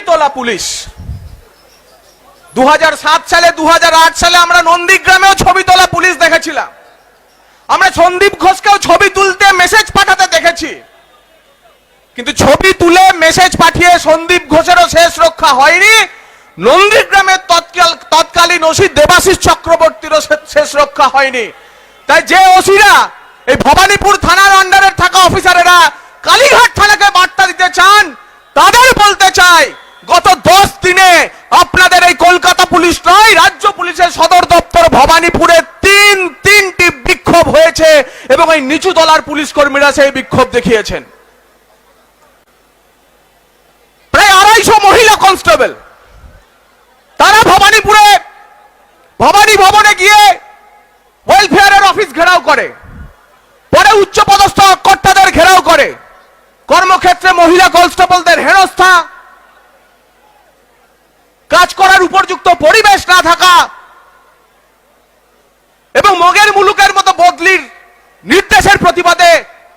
তোলা পুলিশ। 2007 সালে 2008 সালে আমরা নন্দীগ্রামেও ছবি তোলা পুলিশ দেখেছিলাম। আমরা সন্দীপ ঘোষকেও ছবি তুলতে মেসেজ পাঠাতে দেখেছি, কিন্তু ছবি তুলে মেসেজ পাঠিয়ে সন্দীপ ঘোষেরও শেষ রক্ষা হয়নি, নন্দীগ্রামের তৎকালীন ওসি দেবাশিস চক্রবর্তীরও শেষ রক্ষা হয়নি। তাই যে ওসিরা এই ভবানীপুর থানার আন্ডারে থাকা অফিসারেরা কালীঘাট থানাকে বার্তা দিতে চান, তাদের বলতে চাই গত 10 দিনে আপনাদের এই কলকাতা পুলিশ নয়, রাজ্য পুলিশের সদর দপ্তর ভবানীপুরে তিনটি বিক্ষোভ হয়েছে এবং এই নিচু তলার পুলিশ কর্মীরা সেই বিক্ষোভ দেখিয়েছেন। প্রায় 250 মহিলা কনস্টেবল তারা ভবানীপুরে ভবানী ভবনে গিয়ে ওয়েলফেয়ারের অফিস ঘেরাও করে, পরে উচ্চপদস্থ কর্তাদের ঘেরাও করে, কর্মক্ষেত্রে মহিলা কনস্টেবলদের হেনস্থা, কাজ করার উপযুক্ত পরিবেশ না থাকা এবং মগের মুলুকের মতো বদলির নির্দেশের প্রতিবাদে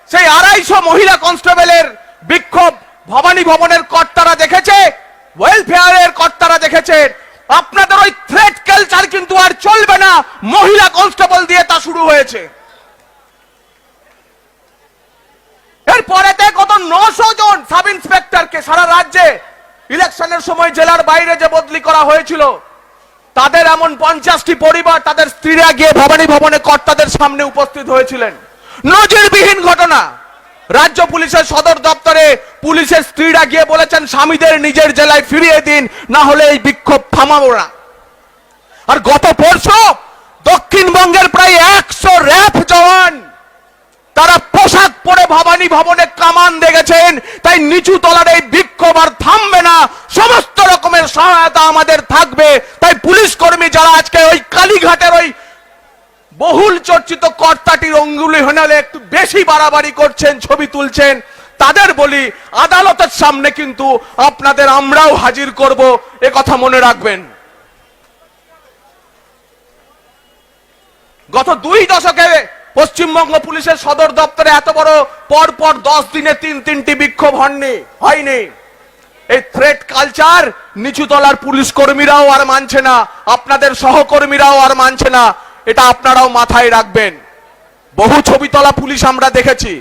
সেই 250 মহিলা কনস্টেবলের বিক্ষোভ ভবানী ভবনের কর্তারা দেখেছে, ওয়েলফেয়ারের কর্তারা দেখেছে। আপনাদের ওই থ্রেট কালচার কিন্তু আর চলবে না, মহিলা কনস্টেবল দিয়ে তা শুরু হয়েছে। এরপরেতে কত 900 জন সাব ইন্সপেক্টরকে সারা রাজ্যে ইলেকশনের সময় জেলার বাইরে যে বদলি করা হয়েছিল, তাদের এমন 50টি পরিবার তাদের স্ত্রীরা গিয়ে ভবানী ভবনে কর্তাদের সামনে উপস্থিত হয়েছিলেন। নজিরবিহীন ঘটনা। রাজ্য পুলিশের সদর দপ্তরে পুলিশের স্ত্রীরা গিয়ে বলেছেন স্বামীদের নিজের জেলায় ফিরিয়ে দিন, না হলে এই বিক্ষোভ থামাবো না। আর গত পরশু দক্ষিণবঙ্গের প্রায় 100 র্যাব জওয়ান তারা পোশাক পরে ভবানী ভবনে কামান দেখেছেন। তাই নিচু তলার এই বিক্ষোভ আর থামবে না, সমস্ত রকমের সহায়তা আমাদের থাকবে। তাই পুলিশ কর্মী যারা আজকে ওই কালীঘাটের ওই বহুল চর্চিত কর্তাটির অঙ্গুলি হনালে একটু বেশি বাড়াবাড়ি করছেন, ছবি তুলছেন, তাদের বলি আদালতের সামনে কিন্তু আপনাদের আমরাও হাজির করব, এ কথা মনে রাখবেন। গত 2 দশকে পশ্চিমবঙ্গ পুলিশের সদর দপ্তরে এত বড় পর 10 দিনে 3টি বিক্ষোভ হয়নি। এই থ্রেট কালচার নিচুতলার পুলিশ কর্মীরাও আর মানছে না, আপনাদের সহকর্মীরাও আর মানছে না, এটা আপনারাও মাথায় রাখবেন। বহু ছবি তোলা পুলিশ আমরা দেখেছি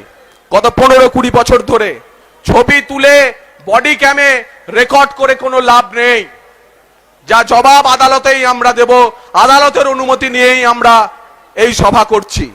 গত 15-20 বছর ধরে। ছবি তুলে বডি ক্যামে রেকর্ড করে কোনো লাভ নেই, যা জবাব আদালতেই আমরা দেব, আদালতের অনুমতি নিয়েই আমরা এই সভা করছি।